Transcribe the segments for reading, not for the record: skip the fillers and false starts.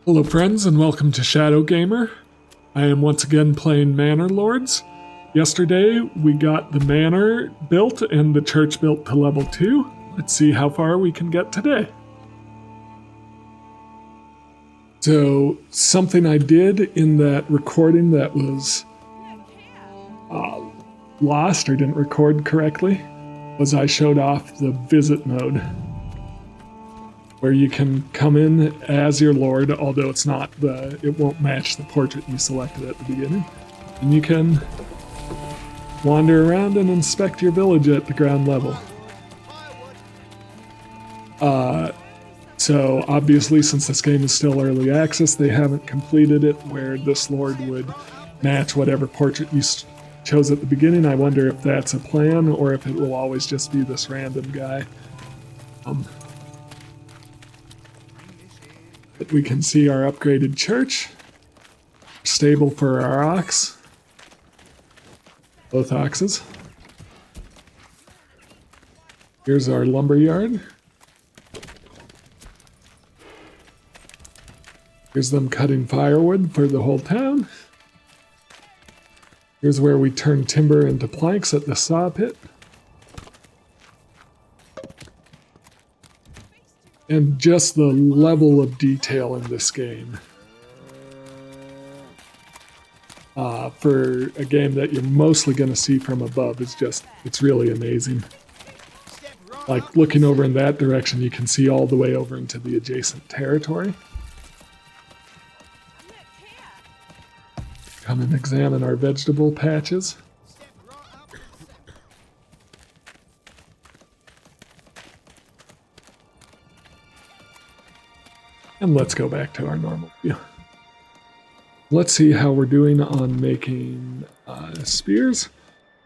Hello friends and welcome to Shadow Gamer. I am once again playing Manor Lords. Yesterday we got the manor built and the church built to level 2. Let's see how far we can get today. So something I did in that recording that was lost or didn't record correctly was I showed off the visit mode, where you can come in as your lord, although it won't match the portrait you selected at the beginning. And you can wander around and inspect your village at the ground level. So obviously, since this game is still early access, they haven't completed it where this lord would match whatever portrait you chose at the beginning. I wonder if that's a plan or if it will always just be this random guy. But we can see our upgraded church, stable for our ox, both oxes. Here's our lumber yard. Here's them cutting firewood for the whole town. Here's where we turn timber into planks at the saw pit. And just the level of detail in this game. For a game that you're mostly going to see from above, it's really amazing. Like looking over in that direction, you can see all the way over into the adjacent territory. Come and examine our vegetable patches. And let's go back to our normal view. Let's see how we're doing on making spears.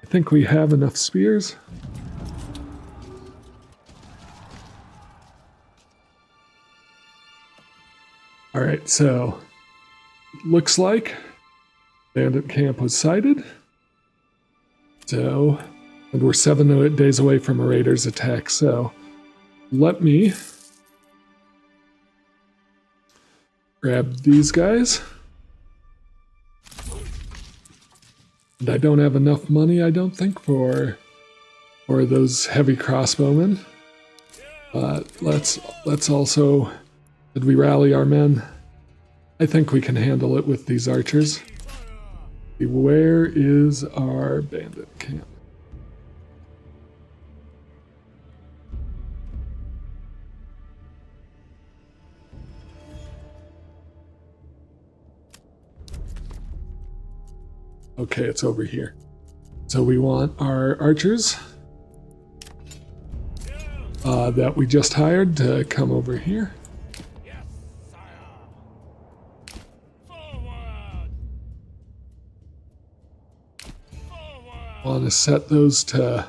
I think we have enough spears. Alright, so it looks like bandit camp was sighted. And we're 7 days away from a raider's attack, so let me grab these guys. And I don't have enough money, I don't think, for those heavy crossbowmen. But let's also... Did we rally our men? I think we can handle it with these archers. Where is our bandit camp? Okay, it's over here. So we want our archers that we just hired to come over here. Want to set those to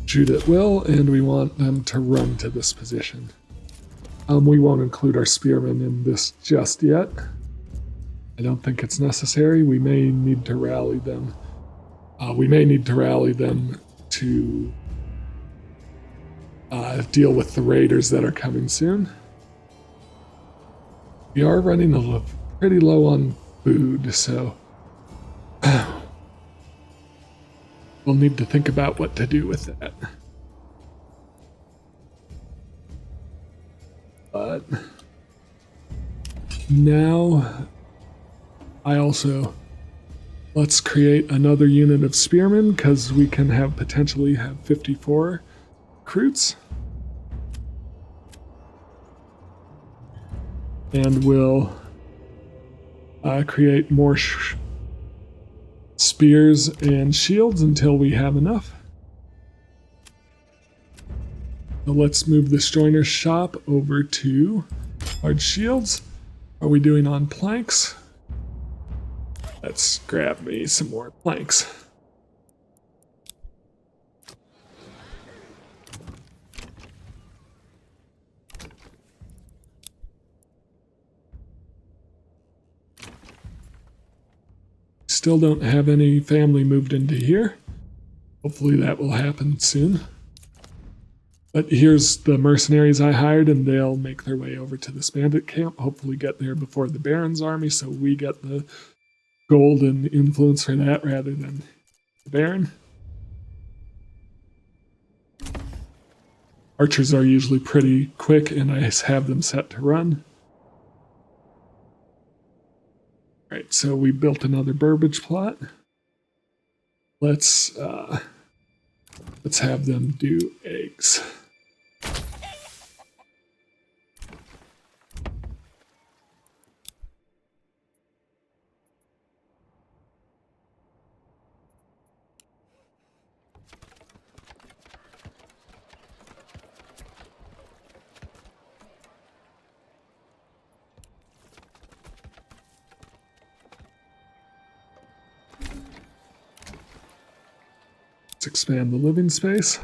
shoot at will, and we want them to run to this position. We won't include our spearmen in this just yet. I don't think it's necessary. We may need to rally them. To deal with the raiders that are coming soon. We are running pretty low on food, so we'll need to think about what to do with that. But now let's create another unit of spearmen, because we can potentially have 54 recruits. And we'll create more spears and shields until we have enough. So let's move this joiner's shop over to large shields. Are we doing on planks? Let's grab me some more planks. Still don't have any family moved into here. Hopefully that will happen soon. But here's the mercenaries I hired, and they'll make their way over to this bandit camp, hopefully get there before the Baron's army, so we get the gold and influence for that rather than the Baron. Archers are usually pretty quick, and I have them set to run. Right, so we built another Burbage plot. Let's have them do eggs. Let's expand the living space.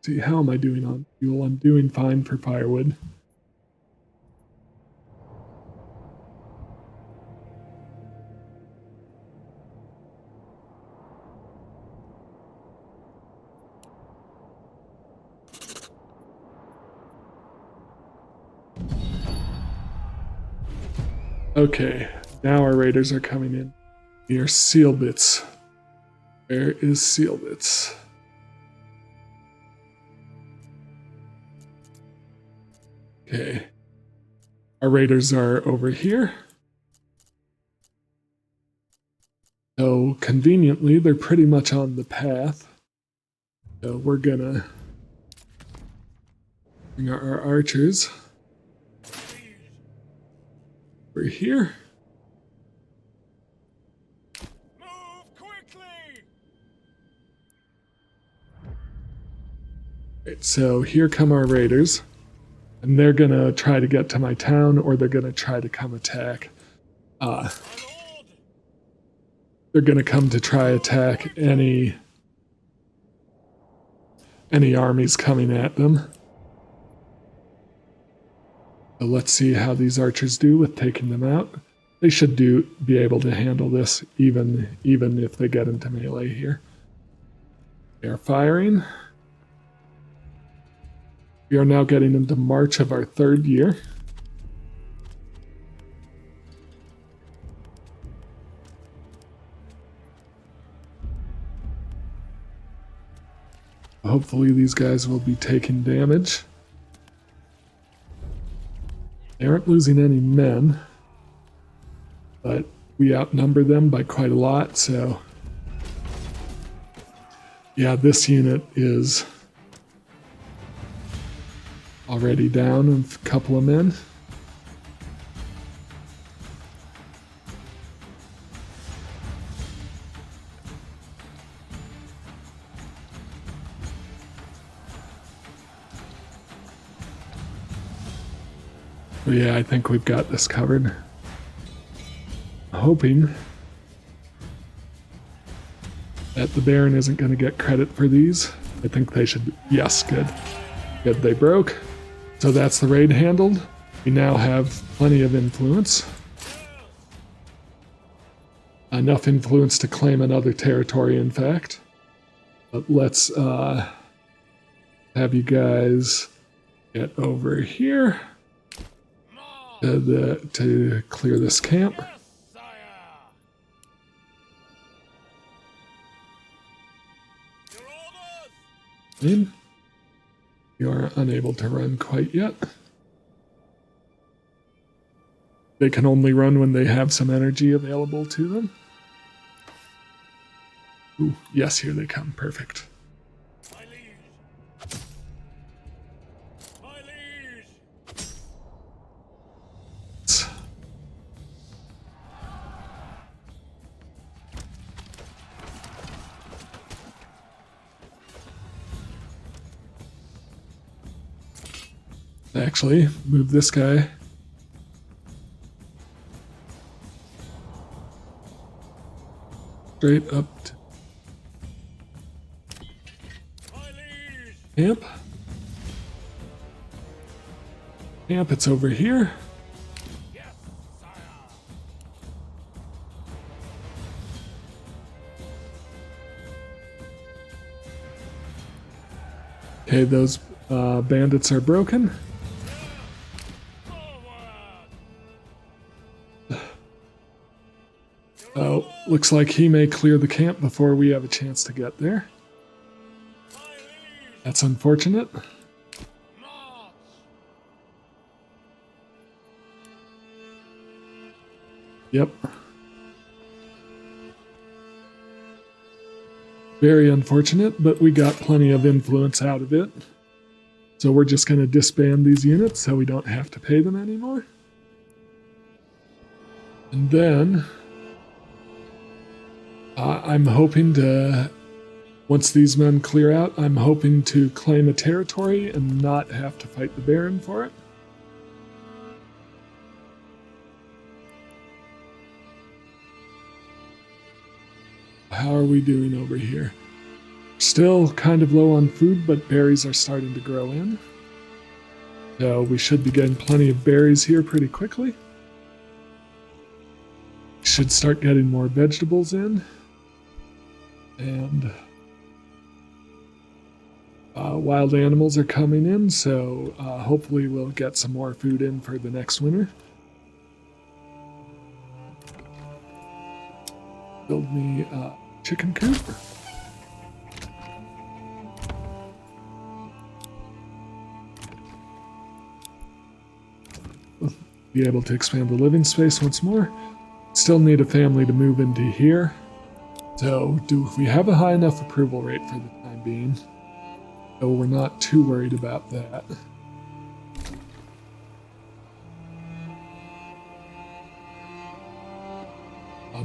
See, how am I doing on fuel? I'm doing fine for firewood. Okay, now our raiders are coming in. Here, seal bits. Where is seal bits? Okay. Our raiders are over here. So conveniently, they're pretty much on the path. So we're gonna bring our archers over here. Move quickly! Right, so here come our raiders. And they're gonna try to get to my town, or they're gonna try to come attack. They're gonna come to try attack any armies coming at them. So let's see how these archers do with taking them out. They should be able to handle this even if they get into melee here. They are firing. We are now getting into March of our 3rd year. Hopefully these guys will be taking damage. They aren't losing any men, but we outnumber them by quite a lot, so yeah, this unit is already down a couple of men. But yeah, I think we've got this covered. Hoping that the Baron isn't going to get credit for these. I think they should. Yes, good. Good, they broke. So that's the raid handled. We now have plenty of influence. Enough influence to claim another territory, in fact. But let's have you guys get over here to clear this camp. In. You are unable to run quite yet. They can only run when they have some energy available to them. Ooh, yes, here they come. Perfect. My liege! My liege! Actually, move this guy. Straight up to camp. Camp, it's over here. Yes, sire! Okay, those bandits are broken. Oh, looks like he may clear the camp before we have a chance to get there. That's unfortunate. Yep. Very unfortunate, but we got plenty of influence out of it. So we're just going to disband these units so we don't have to pay them anymore. And then I'm hoping to, once these men clear out, I'm hoping to claim a territory and not have to fight the Baron for it. How are we doing over here? Still kind of low on food, but berries are starting to grow in. So we should be getting plenty of berries here pretty quickly. Should start getting more vegetables in. And wild animals are coming in, so hopefully we'll get some more food in for the next winter. Build me a chicken coop. Be able to expand the living space once more. Still need a family to move into here. So do we have a high enough approval rate for the time being? So we're not too worried about that.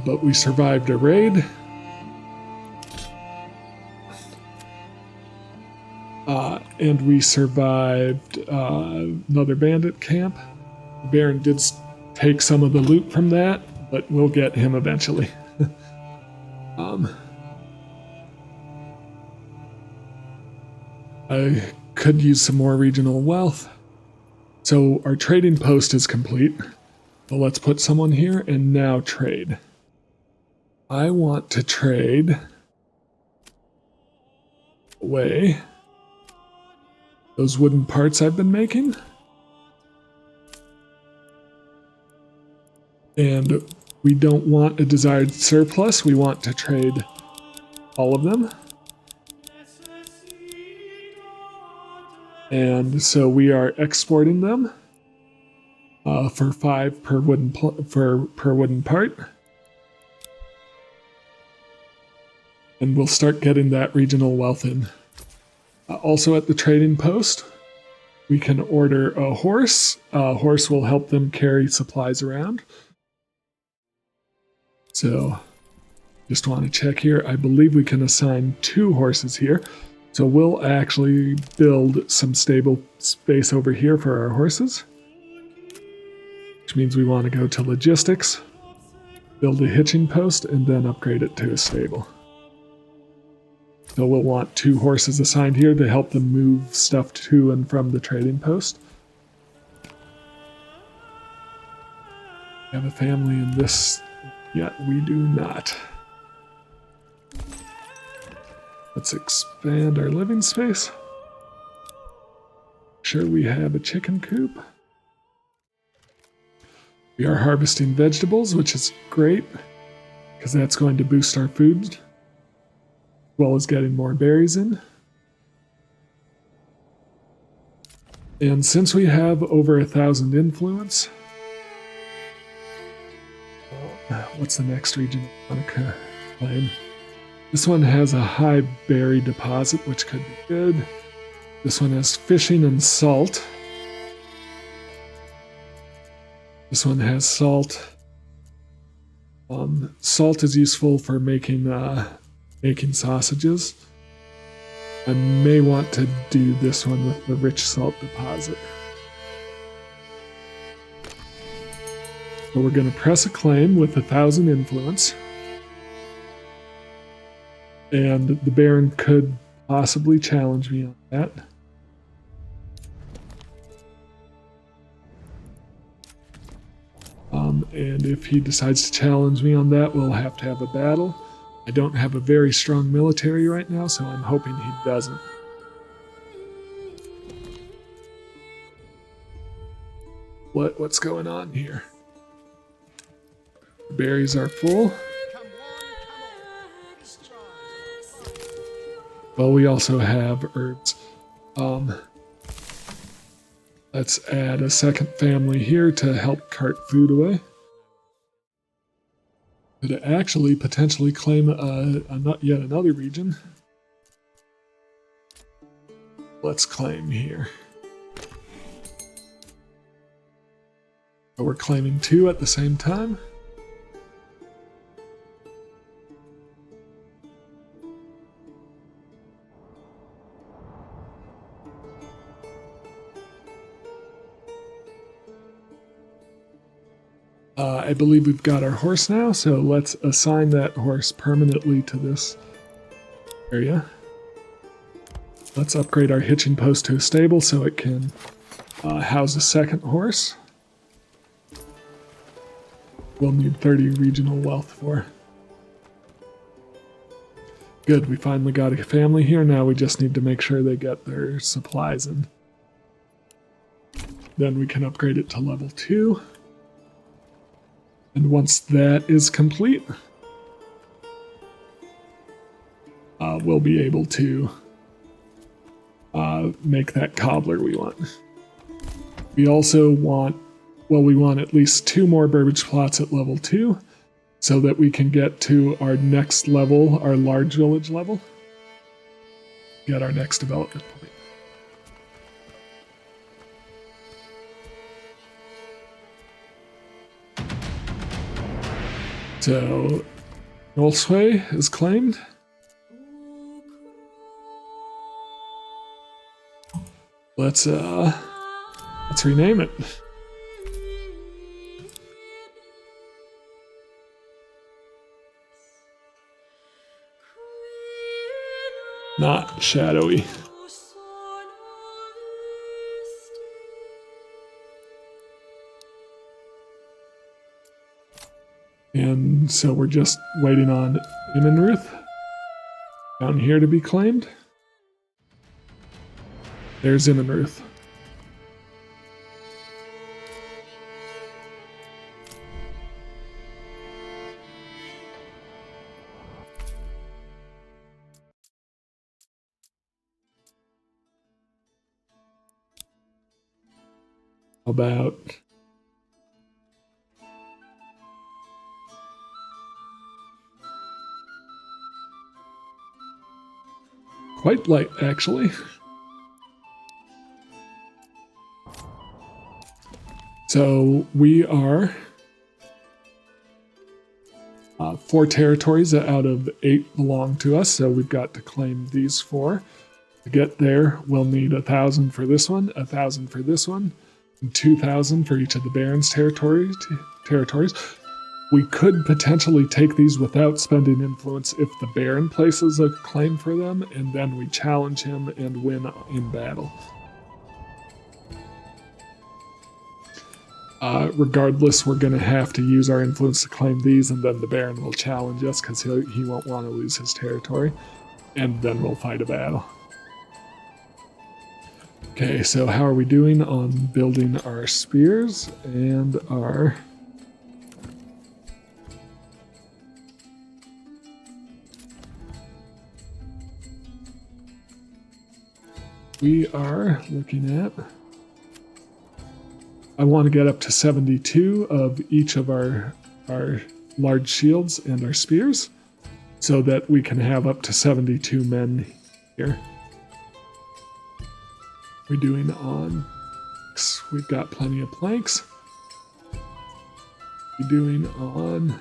But we survived a raid. And we survived another bandit camp. The Baron did take some of the loot from that, but we'll get him eventually. I could use some more regional wealth. So our trading post is complete. So let's put someone here and now trade. I want to trade away those wooden parts I've been making. And we don't want a desired surplus. We want to trade all of them. And so we are exporting them for 5 per wooden per wooden part. And we'll start getting that regional wealth in. Also at the trading post, we can order a horse. A horse will help them carry supplies around. So just want to check here. I believe we can assign 2 horses here. So we'll actually build some stable space over here for our horses. Which means we want to go to logistics, build a hitching post, and then upgrade it to a stable. So we'll want 2 horses assigned here to help them move stuff to and from the trading post. We have a family in this yet? We do not. Let's expand our living space. Sure, we have a chicken coop. We are harvesting vegetables, which is great, because that's going to boost our food, as well as getting more berries in. And since we have over 1,000 influence, what's the next region I want to claim? This one has a high berry deposit, which could be good. This one has fishing and salt. This one has salt. Salt is useful for making sausages. I may want to do this one with the rich salt deposit. So we're going to press a claim with 1,000 influence. And the Baron could possibly challenge me on that. And if he decides to challenge me on that, we'll have to have a battle. I don't have a very strong military right now, so I'm hoping he doesn't. What's going on here? The berries are full. Well, we also have herbs. Let's add a second family here to help cart food away. Could actually potentially claim yet another region. Let's claim here. So we're claiming 2 at the same time. I believe we've got our horse now, so let's assign that horse permanently to this area. Let's upgrade our hitching post to a stable so it can house a second horse. We'll need 30 regional wealth for. Good, we finally got a family here. Now we just need to make sure they get their supplies in. Then we can upgrade it to level 2. And once that is complete, we'll be able to make that cobbler we want. We also want, we want at least 2 more burbage plots at level 2 so that we can get to our next level, our large village level. Get our next development point. So, Zweiau is claimed. Let's rename it. Not shadowy. And so we're just waiting on Ruth down here to be claimed. There's Ruth. About quite light, actually. So we are 4 territories out of 8 belong to us, so we've got to claim these 4. To get there, we'll need 1,000 for this one, 1,000 for this one, and 2,000 for each of the Barons' territories. We could potentially take these without spending influence if the Baron places a claim for them, and then we challenge him and win in battle. Regardless, we're going to have to use our influence to claim these, and then the Baron will challenge us because he won't want to lose his territory, and then we'll fight a battle. Okay, so how are we doing on building our spears and our... We are looking at... I want to get up to 72 of each of our large shields and our spears so that we can have up to 72 men here. We're doing on... We've got plenty of planks. We're doing on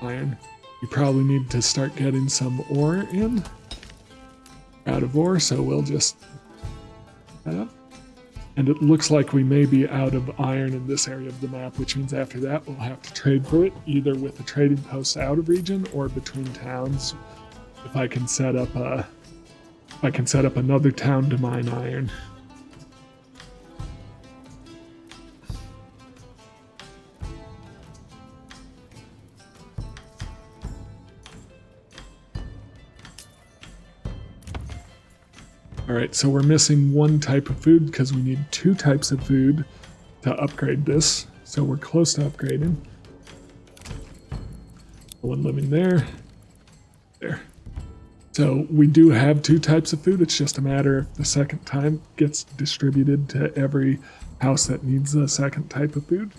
iron. We probably need to start getting some ore in. Out of ore, so we'll just put that up. And it looks like we may be out of iron in this area of the map, which means after that we'll have to trade for it, either with a trading post out of region or between towns. If I can set up another town to mine iron. Alright, so we're missing 1 type of food because we need 2 types of food to upgrade this, so we're close to upgrading. One living there. There. So we do have 2 types of food. It's just a matter if the second time gets distributed to every house that needs a second type of food.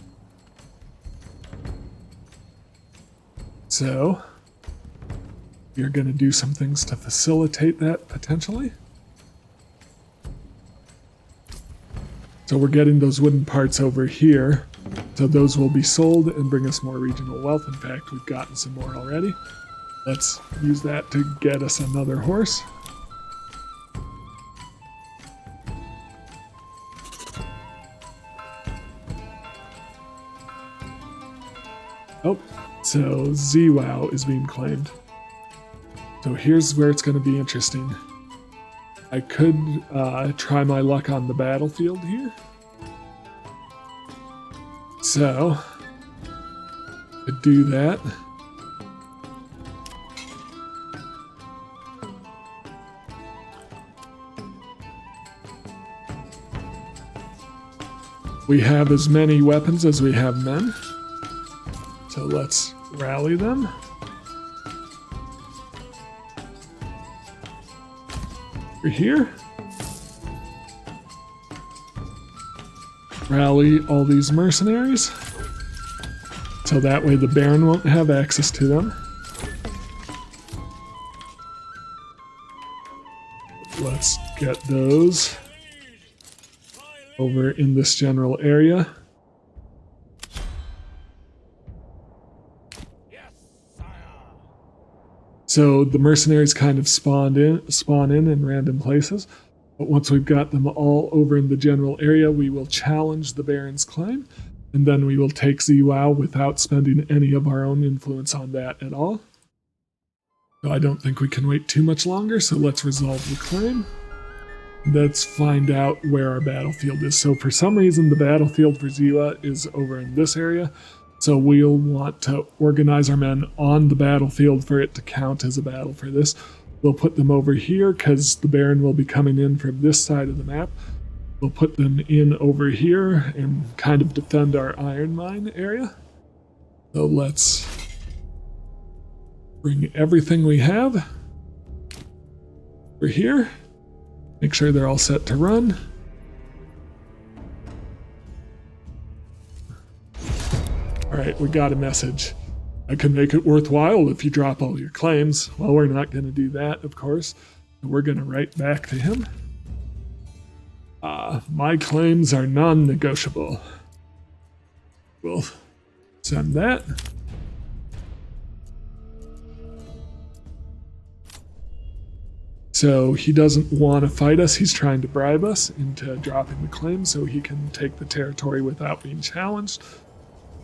So you're going to do some things to facilitate that potentially. So we're getting those wooden parts over here. So those will be sold and bring us more regional wealth. In fact, we've gotten some more already. Let's use that to get us another horse. Oh, so Zweiau is being claimed. So here's where it's going to be interesting. I could try my luck on the battlefield here. So, could do that. We have as many weapons as we have men. So let's rally them. We're here. Rally all these mercenaries. So that way the Baron won't have access to them. Let's get those over in this general area. So the mercenaries kind of spawn in random places. But once we've got them all over in the general area, we will challenge the Baron's claim, and then we will take Zweiau without spending any of our own influence on that at all. So I don't think we can wait too much longer, so let's resolve the claim. Let's find out where our battlefield is. So for some reason, the battlefield for Zweiau is over in this area. So we'll want to organize our men on the battlefield for it to count as a battle for this. We'll put them over here because the Baron will be coming in from this side of the map. We'll put them in over here and kind of defend our iron mine area. So let's bring everything we have over here. Make sure they're all set to run. Alright, we got a message. I can make it worthwhile if you drop all your claims. Well, we're not going to do that, of course. We're going to write back to him. My claims are non-negotiable. We'll send that. So he doesn't want to fight us. He's trying to bribe us into dropping the claim so he can take the territory without being challenged.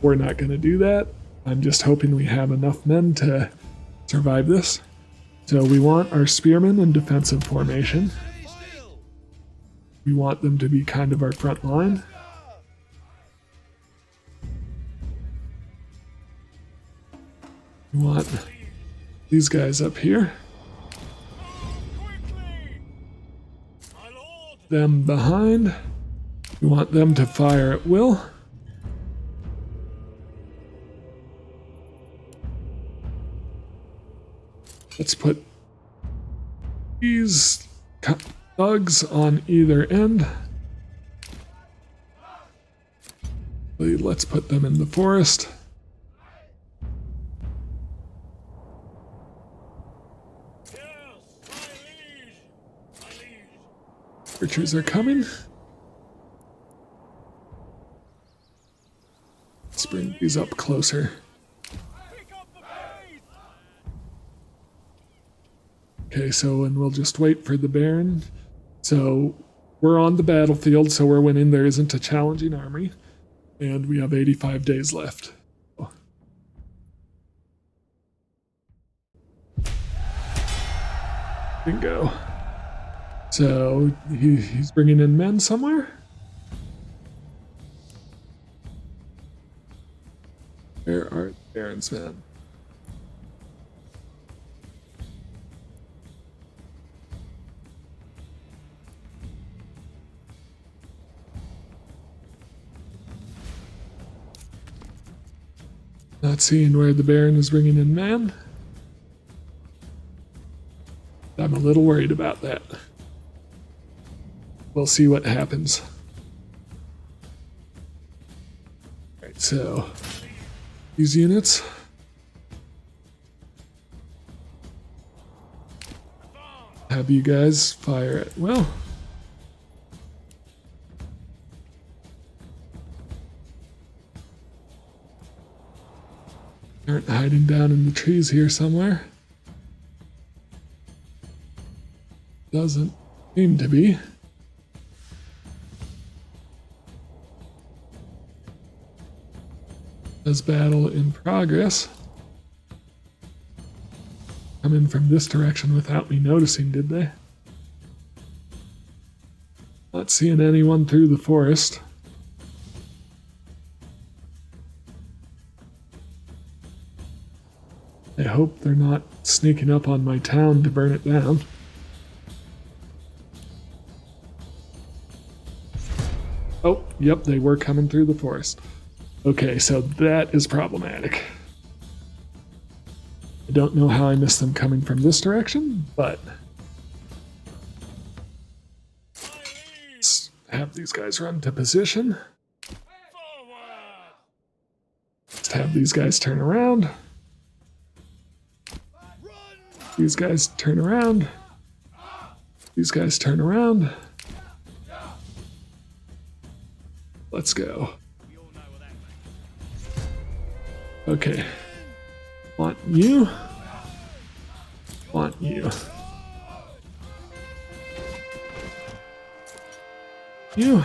We're not going to do that. I'm just hoping we have enough men to survive this. So we want our spearmen in defensive formation. We want them to be kind of our front line. We want these guys up here. Them behind. We want them to fire at will. Let's put these thugs on either end. Let's put them in the forest. Archers are coming. Let's bring these up closer. Okay, so and we'll just wait for the Baron. So we're on the battlefield, so we're winning. There isn't a challenging army, and we have 85 days left. Bingo. So he's bringing in men somewhere. Where are the Baron's men? Not seeing where the Baron is bringing in man. I'm a little worried about that. We'll see what happens. Alright, so these units. Have you guys fire it. Well, aren't hiding down in the trees here somewhere. Doesn't seem to be. There's battle in progress. Coming from this direction without me noticing, did they? Not seeing anyone through the forest. I hope they're not sneaking up on my town to burn it down. Oh, yep, they were coming through the forest. Okay, so that is problematic. I don't know how I missed them coming from this direction, but let's have these guys run to position. Forward! Let's have these guys turn around. These guys turn around. These guys turn around. Let's go. Okay. Want you. Want you. You.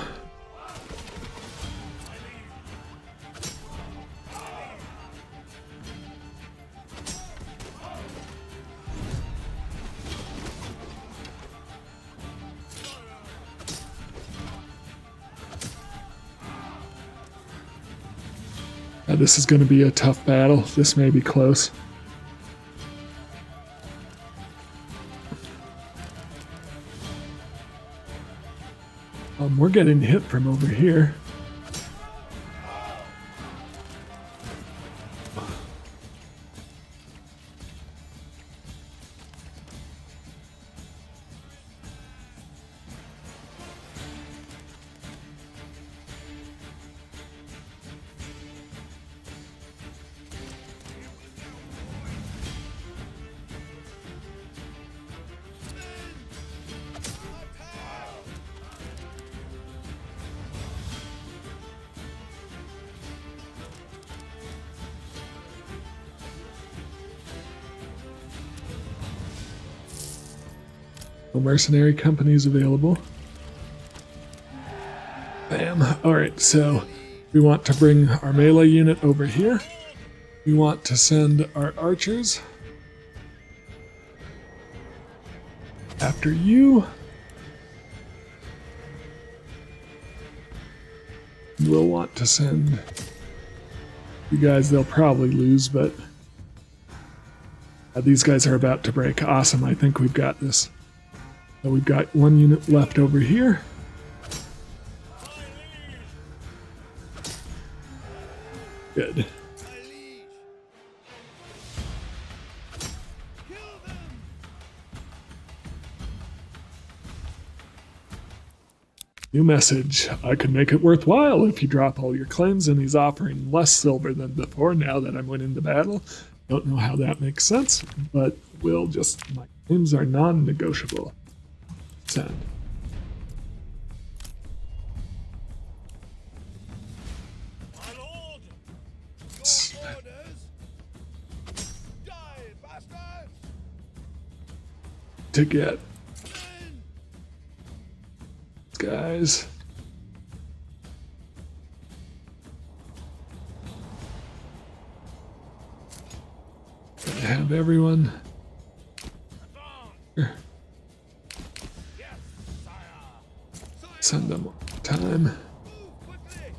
This is going to be a tough battle. This may be close. We're getting hit from over here. No mercenary companies available. Bam. Alright, so we want to bring our melee unit over here. We want to send our archers after you. We'll want to send you guys. They'll probably lose, but these guys are about to break. Awesome, I think we've got this. So we've got one unit left over here. Good. New message. I could make it worthwhile if you drop all your claims, and he's offering less silver than before now that I'm winning the battle. Don't know how that makes sense, but we'll just... my claims are non-negotiable. Send. My lord! Your orders! Die, bastards! To get guys. Gotta have everyone. Here. Yes, sire! Send them time. Move quickly!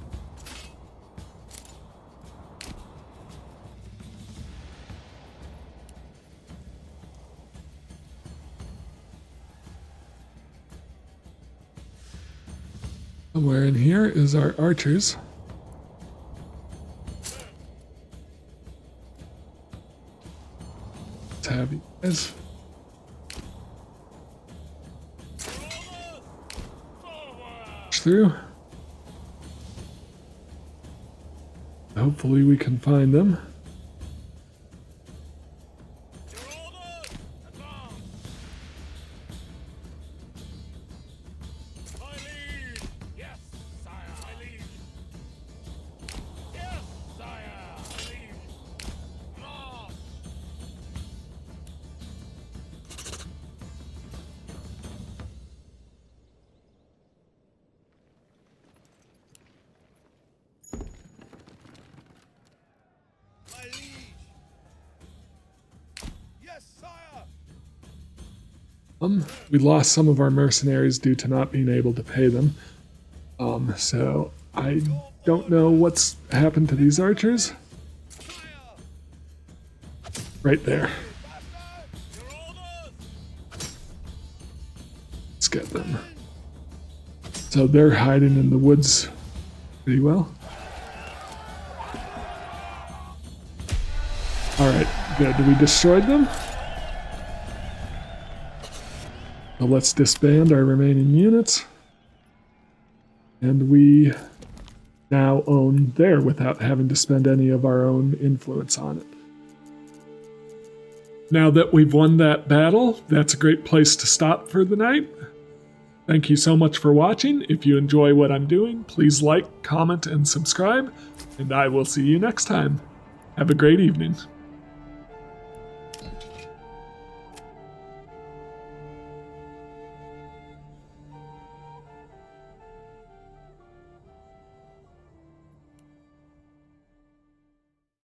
Somewhere in here is our archers. have you guys. Push through. Hopefully we can find them. My liege. Yes, sire. We lost some of our mercenaries due to not being able to pay them. So I don't know what's happened to these archers. Right there. Let's get them. So they're hiding in the woods pretty well. Alright, good. We destroyed them. So let's disband our remaining units. And we now own there without having to spend any of our own influence on it. Now that we've won that battle, that's a great place to stop for the night. Thank you so much for watching. If you enjoy what I'm doing, please like, comment, and subscribe, and I will see you next time. Have a great evening.